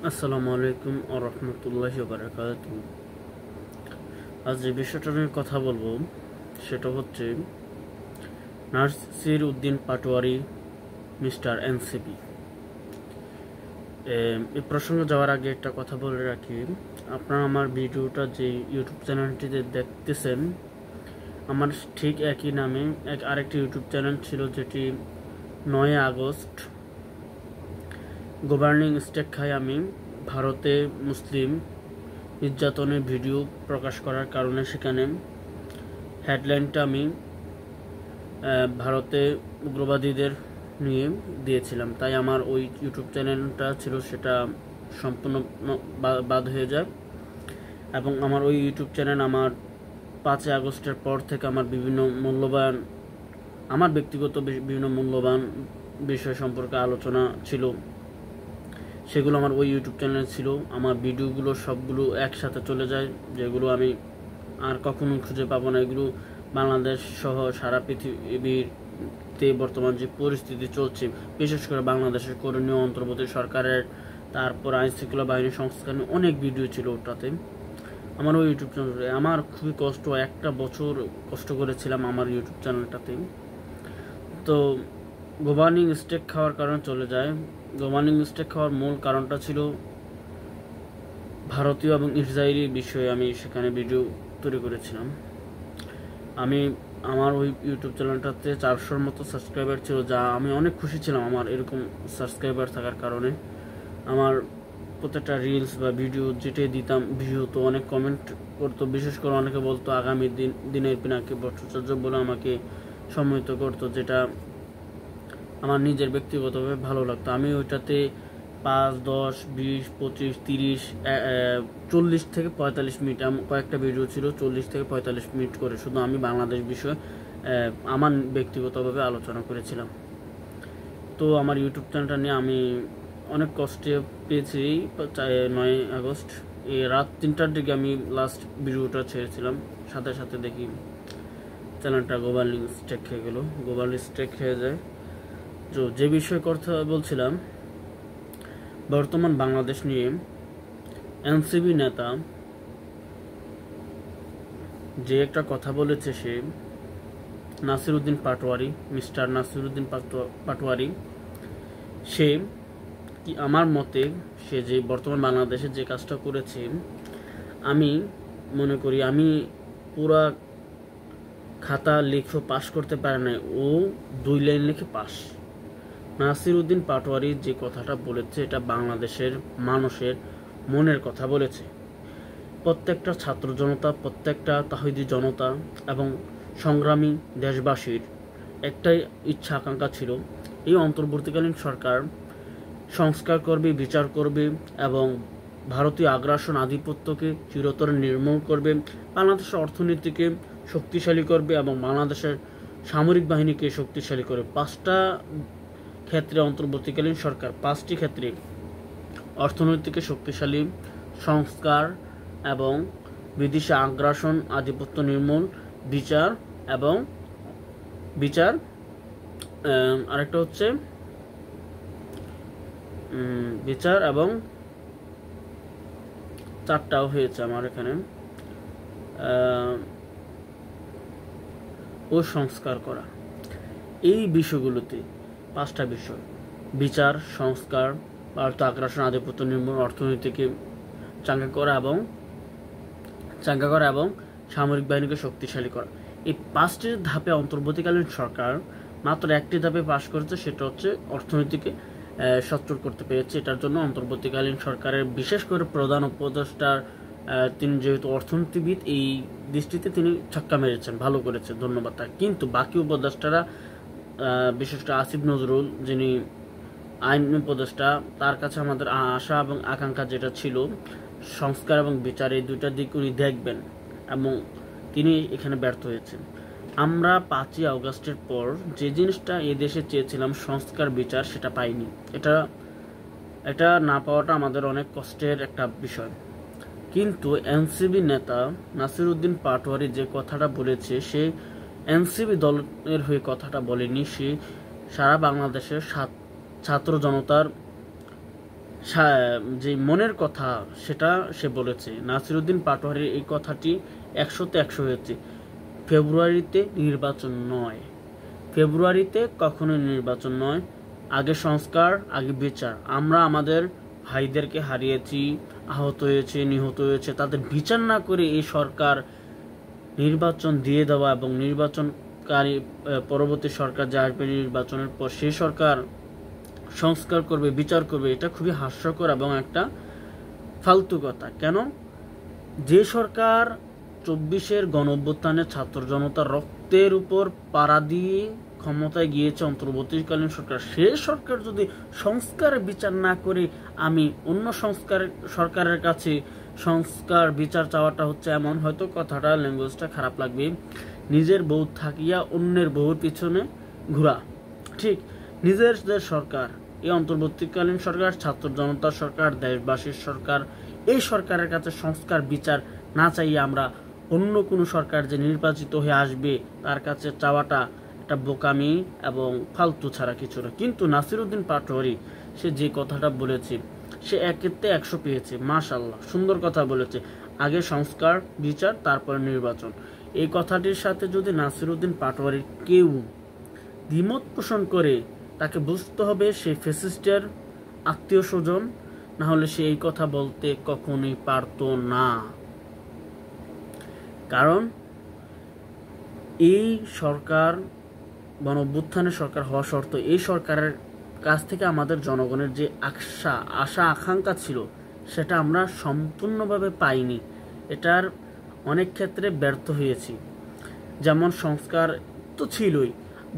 আসসালামু আলাইকুম ওয়া রাহমাতুল্লাহি ওয়া বারাকাতুহু। আজ যে বিষয়টা নিয়ে কথা বলবো সেটা হচ্ছে নাসির উদ্দিন পাটোয়ারি, মিস্টার এনসিপি। এই প্রসঙ্গে যাওয়ার আগে একটা কথা বলে রাখি, আপনারা আমার ভিডিওটা যে ইউটিউব চ্যানেলটিতে দেখতেছেন, আমার ঠিক একই নামে আরেকটি ইউটিউব চ্যানেল ছিল, যেটি 9 আগস্ট গভর্নিং স্টেক খায় আমি ভারতে মুসলিম নির্যাতনের ভিডিও প্রকাশ করার কারণে সেখানে হেডলাইনটা আমি ভারতে উগ্রবাদীদের নিয়ে দিয়েছিলাম, তাই আমার ওই ইউটিউব চ্যানেলটা ছিল সেটা সম্পূর্ণ বাদ হয়ে যায়। এবং আমার ওই ইউটিউব চ্যানেল আমার 5 আগস্টের পর থেকে আমার ব্যক্তিগত বিভিন্ন মূল্যবান বিষয় সম্পর্কে আলোচনা ছিল, সেগুলো আমার ওই ইউটিউব চ্যানেলে ছিল। আমার ভিডিওগুলো সবগুলো একসাথে চলে যায়, যেগুলো আমি আর কখনো খুঁজে পাবো না। এগুলো বাংলাদেশ সহ সারা পৃথিবীতে বর্তমান যে পরিস্থিতি চলছে, বিশেষ করে বাংলাদেশের করণীয়, অন্তর্বর্তী সরকারের, তারপর আইনশৃঙ্খলা বাহিনীর সংস্কার নিয়ে অনেক ভিডিও ছিল ওটাতে। আমার ওই ইউটিউব চ্যানেলে আমার খুবই কষ্ট, একটা বছর কষ্ট করেছিলাম আমার ইউটিউব চ্যানেলটাতে। তো গভর্নিং স্টেক খাওয়ার কারণে চলে যায়। গভর্নিং স্টেক খাওয়ার মূল কারণটা ছিল ভারতীয় এবং ইসরায়েলি বিষয়ে আমি সেখানে ভিডিও তৈরি করেছিলাম। আমার ওই ইউটিউব চ্যানেলটাতে 400-র মতো সাবস্ক্রাইবার ছিল, যা আমি অনেক খুশি ছিলাম আমার এরকম সাবস্ক্রাইবার থাকার কারণে। আমার প্রত্যেকটা রিলস বা ভিডিও যেটাই দিতাম ভিডিও তো অনেক কমেন্ট করতো, বিশেষ করে অনেকে বলতো আগামী দিনের পিনাকি ভট্টাচার্য বলে আমাকে সম্মানিত করতো, যেটা আমার নিজের ব্যক্তিগতভাবে ভালো লাগতো। আমি ওইটাতে 5, 10, 20, 25, 30, 40 থেকে 45 মিনিট কয়েকটা ভিডিও ছিল, 40 থেকে 45 মিনিট করে শুধু আমি বাংলাদেশ বিষয়ে আমার ব্যক্তিগতভাবে আলোচনা করেছিলাম। তো আমার ইউটিউব চ্যানেলটা নিয়ে আমি অনেক কষ্টে পেয়েছি। 9 আগস্ট রাত 3টার দিকে আমি লাস্ট ভিডিওটা ছেড়েছিলাম, সাথে সাথে দেখি চ্যানেলটা গ্লোবালি স্ট্রেক খেয়ে গেল। গ্লোবালি স্ট্রেক খেয়ে যায়। তো যে বিষয়ে কথা বলছিলাম, বর্তমান বাংলাদেশ নিয়ে এনসিপি নেতা যে একটা কথা বলেছে, সে নাসির উদ্দিন পাটোয়ারি, মিস্টার নাসির উদ্দিন পাটোয়ারি, সে কি আমার মতে সে যে বর্তমান বাংলাদেশে যে কাজটা করেছে, আমি মনে করি আমি পুরা খাতা লিখে পাশ করতে পারে না, ও 2 লাইন লিখে পাশ। নাসির উদ্দিন পাটোয়ারি যে কথাটা বলেছে, এটা বাংলাদেশের মানুষের মনের কথা বলেছে। প্রত্যেকটা ছাত্র জনতা, প্রত্যেকটা তাহিদি জনতা এবং সংগ্রামী দেশবাসীর একটাই ইচ্ছা আকাঙ্ক্ষা ছিল, এই অন্তর্বর্তীকালীন সরকার সংস্কার করবে, বিচার করবে এবং ভারতীয় আগ্রাসন আধিপত্যকে চিরতরে নির্মূল করবে, বাংলাদেশের অর্থনীতিকে শক্তিশালী করবে এবং বাংলাদেশের সামরিক বাহিনীকে শক্তিশালী করবে। 5টা ক্ষেত্রে অন্তর্বর্তীকালীন সরকার 5টি ক্ষেত্রে অর্থনৈতিক শক্তিশালী, সংস্কার এবং বিদেশি আগ্রাসন আধিপত্য নির্মূল, বিচার আরেকটা হচ্ছে বিচার এবং 4টাও হয়েছে আমার এখানে, ও সংস্কার করা। এই বিষয়গুলোতে 5টা বিষয়: বিচার, সংস্কার, ভারতীয় আগ্রাসন আধিপত্য নির্মূল, অর্থনীতিকে চাঙ্গা করা এবং সামরিক বাহিনীকে শক্তিশালী করা। এই 5টি ধাপে অন্তর্বর্তীকালীন সরকার মাত্র 1টি ধাপে পাশ করেছে, সেটা হচ্ছে অর্থনীতিকে সচ্ছল করতে পেরেছে। এটার জন্য অন্তর্বর্তীকালীন সরকারের বিশেষ করে প্রধান উপদেষ্টার, তিনি যেহেতু অর্থনীতিবিদ, এই দৃষ্টিতে তিনি ছক্কা মেরেছেন, ভালো করেছে, ধন্যবাদ তার। কিন্তু বাকি উপদেষ্টারা, বিশেষ করে আসিফ নজরুল যিনি আইন উপদেষ্টা, তার কাছে আমাদের আশা এবং আকাঙ্ক্ষা যেটা ছিল সংস্কার এবং বিচার, এই 2টা দিক উনি দেখবেন, এবং তিনি এখানে ব্যর্থ হয়েছেন। আমরা 5ই আগস্টের পর যে জিনিসটা এদেশে চেয়েছিলাম, সংস্কার, বিচার, সেটা পাইনি। এটা না পাওয়াটা আমাদের অনেক কষ্টের একটা বিষয়। কিন্তু এনসিপি নেতা নাসির উদ্দিন পাটোয়ারি যে কথাটা বলেছে, সে এনসিপি দলের হয়ে কথাটা বলেনি, সে সারা বাংলাদেশের ছাত্র জনতার যে মনের কথা সেটা সে বলেছে। নাসিরুদ্দিন পাটোয়ারির এই কথাটি 100-তে 100 হয়েছে। ফেব্রুয়ারিতে নির্বাচন নয়, ফেব্রুয়ারিতে কখনোই নির্বাচন নয়। আগে সংস্কার, আগে বিচার। আমরা আমাদের ভাইদেরকে হারিয়েছি, আহত হয়েছে, নিহত হয়েছে, তাদের বিচার না করে এই সরকার নির্বাচন দিয়ে দেওয়া এবং নির্বাচনকারী পরবর্তী সরকার যে আসবে নির্বাচনের পর সেই সরকার সংস্কার করবে, বিচার করবে, এটা খুবই হাস্যকর এবং একটা ফালতু কথা। কেন? যে সরকার 24-এর গণঅভ্যুত্থানে ছাত্র জনতার রক্তের উপর পাড়া দিয়ে ক্ষমতায় গিয়েছে অন্তর্বর্তীকালীন সরকার, সে সরকার যদি সংস্কারের বিচার না করে আমি অন্য সরকারের কাছে সংস্কার বিচার চাওয়াটা হচ্ছে এমন, হয়তো কথাটা ল্যাঙ্গুয়েজটা খারাপ লাগবে, নিজের বউ থাকিয়া অন্যের বউর পিছনে ঘোরা। ঠিক নিজের যে সরকার, এই অন্তর্বর্তীকালীন সরকার, ছাত্র জনতার সরকার, দেশবাসীর সরকার, এই সরকারের কাছে সংস্কার বিচার না চাইয়ে আমরা অন্য কোনো সরকার যে নির্বাচিত হয়ে আসবে তার কাছে চাওয়াটা একটা বোকামি এবং ফালতু ছাড়া কিছু না। কিন্তু নাসিরুদ্দিন পাটোয়ারি সে যে কথাটা বলেছে সে 1-তে 100 পেয়েছে। মাশাআল্লাহ, সুন্দর কথা বলেছে। আগে সংস্কার বিচার, তারপরে নির্বাচন। এই কথাটির সাথে যদি নাসিরুদ্দিন পাটোয়ারির কেউ দ্বিমত পোষণ করে, তাকে বুঝতে হবে সে ফ্যাসিস্টের আত্মীয় স্বজন, না হলে সে এই কথা বলতে কখনোই পারতো না। কারণ এই সরকার গণঅভ্যুত্থানের সরকার হওয়া সত্ত্বেও এই সরকারের কাছ থেকে আমাদের জনগণের যে আশা আকাঙ্ক্ষা ছিল সেটা আমরা সম্পূর্ণভাবে পাইনি। এটার অনেক ক্ষেত্রে ব্যর্থ হয়েছি। যেমন সংস্কার তো ছিলই,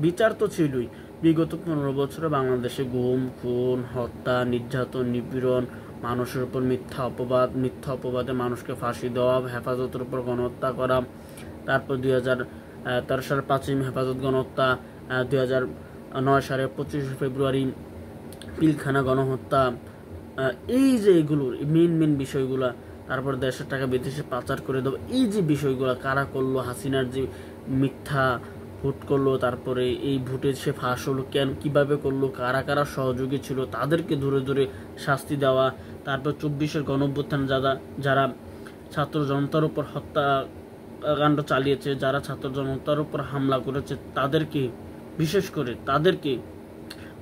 বিচার তো ছিলই। বিগত 15 বছরে বাংলাদেশে গুম, খুন, হত্যা, নির্যাতন, নিপীড়ন, মানুষের উপর মিথ্যা অপবাদে মানুষকে ফাঁসি দেওয়া, হেফাজতের উপর গণহত্যা করা, তারপর 2013 সালে 5ই হেফাজত গণহত্যা, 2009 সালে 25 ফেব্রুয়ারি পিলখানা গণহত্যা, এই যে এগুলোর মেন বিষয়গুলা, তারপর দেশের টাকা বিদেশে পাচার করে দেবো, এই যে বিষয়গুলো কারা করলো, হাসিনার যে মিথ্যা ভোট করলো, তারপরে এই ভোটে সে ফাঁস হলো কেন, কিভাবে করলো, কারা কারা সহযোগী ছিল তাদেরকে ধরে ধরে শাস্তি দেওয়া, তারপর 24-এর গণঅভ্যুত্থান যারা ছাত্র জনতার উপর হত্যাকাণ্ড চালিয়েছে, যারা ছাত্র জনতার উপর হামলা করেছে তাদেরকে, বিশেষ করে তাদেরকে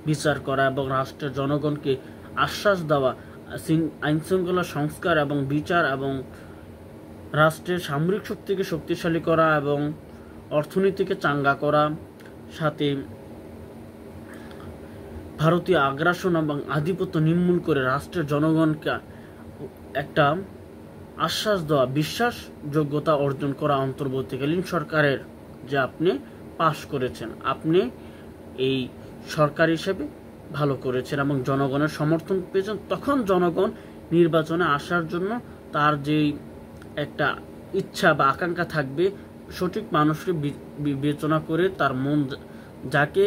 বিচার করা এবং রাষ্ট্রের জনগণকে আশ্বাস দেওয়া, আইন শৃঙ্খলা সংস্কার এবং বিচার এবং রাষ্ট্রের সামরিক শক্তিকে শক্তিশালী করা এবং অর্থনীতিকে চাঙ্গা করা, সাথে ভারতীয় আগ্রাসন এবং আধিপত্য নির্মূল করে রাষ্ট্রের জনগণকে একটা আশ্বাস দেওয়া, বিশ্বাসযোগ্যতা অর্জন করা অন্তর্বর্তীকালীন সরকারের যে আপনি পাশ করেছেন, আপনি এই সরকার হিসেবে ভালো করেছেন এবং জনগণের সমর্থন পেয়েছেন। তখন জনগণ নির্বাচনে আসার জন্য তার যে একটা ইচ্ছা বা আকাঙ্ক্ষা থাকবে, সঠিক মানুষকে বিবেচনা করে তার মন যাকে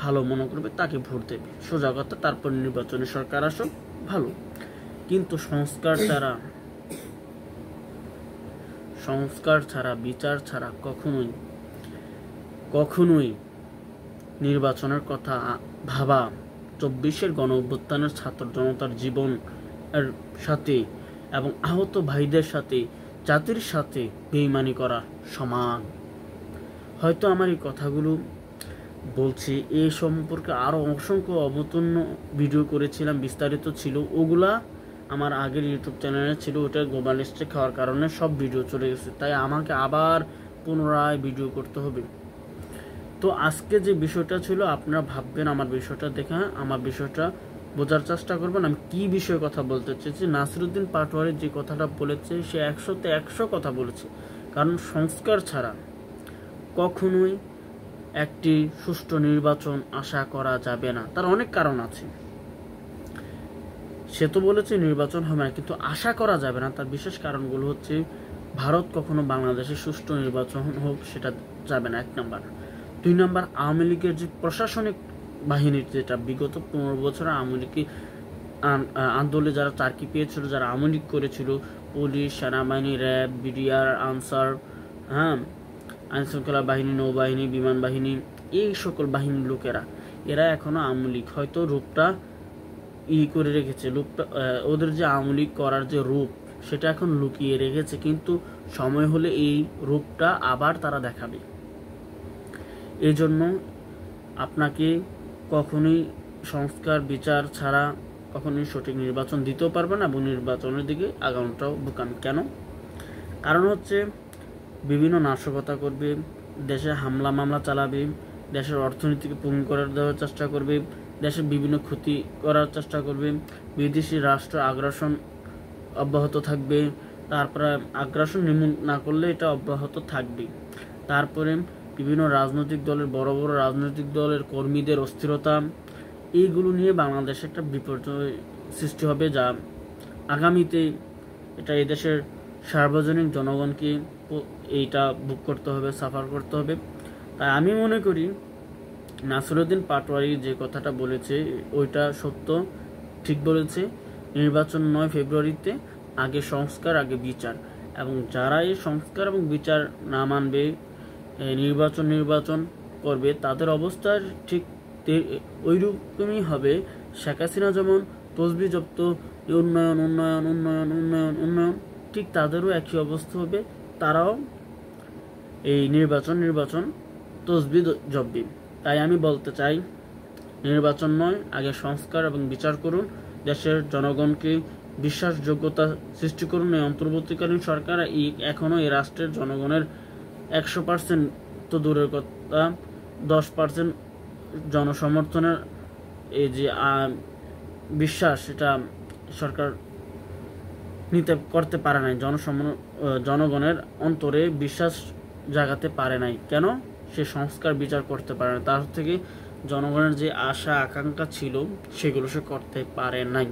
ভালো মনে করবে তাকে ভোট দেবে, সোজা কথা। তারপর নির্বাচনে সরকার আসুক, ভালো। কিন্তু সংস্কার ছাড়া বিচার ছাড়া কখনোই নির্বাচনের কথা ভাবা 24-এর গণঅভ্যুত্থানের ছাত্র জনতার জীবন এর সাথে এবং আহত ভাইদের সাথে, জাতির সাথে বেইমানি করা সমান। হয়তো আমার এই কথাগুলো বলছি, এই সম্পর্কে আরও অসংখ্য অবতীর্ণ ভিডিও করেছিলাম, বিস্তারিত ছিল, ওগুলা আমার আগের ইউটিউব চ্যানেলে ছিল, ওটা গ্লোবাল স্ট্রাইক খাওয়ার কারণে সব ভিডিও চলে গেছে, তাই আমাকে আবার পুনরায় ভিডিও করতে হবে। তো আজকে যে বিষয়টা ছিল, আপনারা ভাববেন আমার বিষয়টা দেখে, আমার বিষয়টা বোঝার চেষ্টা করবেন আমি কি বিষয়ে কথা বলতে চাইছি। নাসিরুদ্দিন পাটোয়ারি যে কথাটা বলেছে সে 100-তে 100 কথা বলেছে। কারণ সংস্কার ছাড়া কখনোই একটি সুষ্ঠু নির্বাচন আশা করা যাবে না। তার অনেক কারণ আছে, সে তো বলেছে নির্বাচন হবে না, কিন্তু আশা করা যাবে না। তার বিশেষ কারণগুলো হচ্ছে, ভারত কখনো বাংলাদেশে সুষ্ঠু নির্বাচন হোক সেটা যাবে না, 1 নম্বর। 2 নম্বর, আওয়ামী লীগের যে প্রশাসনিক বাহিনীর, যেটা বিগত 15 বছরে আওয়ামী লীগ আন্দোলনে যারা চাকরি পেয়েছিল, যারা আওয়ামী লীগ করেছিল, পুলিশ, সেনাবাহিনী, র্যাব, বিডিআর, আনসার, আইন শৃঙ্খলা বাহিনী, নৌবাহিনী, বিমান বাহিনী, এই সকল বাহিনীর লোকেরা, এরা এখনো আওয়ামী লীগ, হয়তো রূপটা করে রেখেছে, ওদের যে আওয়ামী লীগ করার যে রূপ সেটা এখন লুকিয়ে রেখেছে, কিন্তু সময় হলে এই রূপটা আবার তারা দেখাবে। এই জন্য আপনাকে কখনোই সংস্কার বিচার ছাড়া কখনোই সঠিক নির্বাচন দিতেও পারবে না, এবং নির্বাচনের দিকে আগানোটাও বোকামি। কেন? কারণ হচ্ছে বিভিন্ন নাশকতা করবে, দেশে হামলা মামলা চালাবে, দেশের অর্থনীতিকে পঙ্গু করে দেওয়ার চেষ্টা করবে, দেশের বিভিন্ন ক্ষতি করার চেষ্টা করবে, বিদেশি রাষ্ট্র আগ্রাসন অব্যাহত থাকবে, তারপরে আগ্রাসন নির্মূল না করলে এটা অব্যাহত থাকবে। তারপরে বিভিন্ন রাজনৈতিক দলের বড় বড় রাজনৈতিক দলের কর্মীদের অস্থিরতা, এইগুলো নিয়ে বাংলাদেশে একটা বিপর্যয় সৃষ্টি হবে, যা আগামীতে এটা এদেশের সার্বজনীন জনগণকে এইটা ভোগ করতে হবে, সাফার করতে হবে। তাই আমি মনে করি নাসিরউদ্দিন পাটোয়ারি যে কথাটা বলেছে ওইটা সত্য, ঠিক বলেছে। নির্বাচন 9 ফেব্রুয়ারিতে, আগে সংস্কার আগে বিচার, এবং যারা এই সংস্কার এবং বিচার না মানবে, নির্বাচন করবে, তাদের অবস্থা ঠিক ওইরকমই হবে। শেখ হাসিনা যেমন তসবি জপ্ত উন্নয়ন উন্নয়ন উন্নয়ন উন্নয়ন উন্নয়ন, ঠিক তাদেরও একই অবস্থা হবে, তারাও এই নির্বাচন তসবি জপবে। তাই আমি বলতে চাই, নির্বাচন নয়, আগে সংস্কার এবং বিচার করুন, দেশের জনগণকে বিশ্বাসযোগ্যতা সৃষ্টি করুন। এই অন্তর্বর্তীকালীন সরকার এখনও এই রাষ্ট্রের জনগণের 100% তো দূরের কথা, 10% জনসমর্থনের এই যে বিশ্বাস, এটা সরকার করতে পারে নাই। জনগণের অন্তরে বিশ্বাস জাগাতে পারে নাই। কেন? সে সংস্কার বিচার করতে পারে না, তার থেকে জনগণের যে আশা আকাঙ্ক্ষা ছিল সেগুলো সে করতে পারে নাই।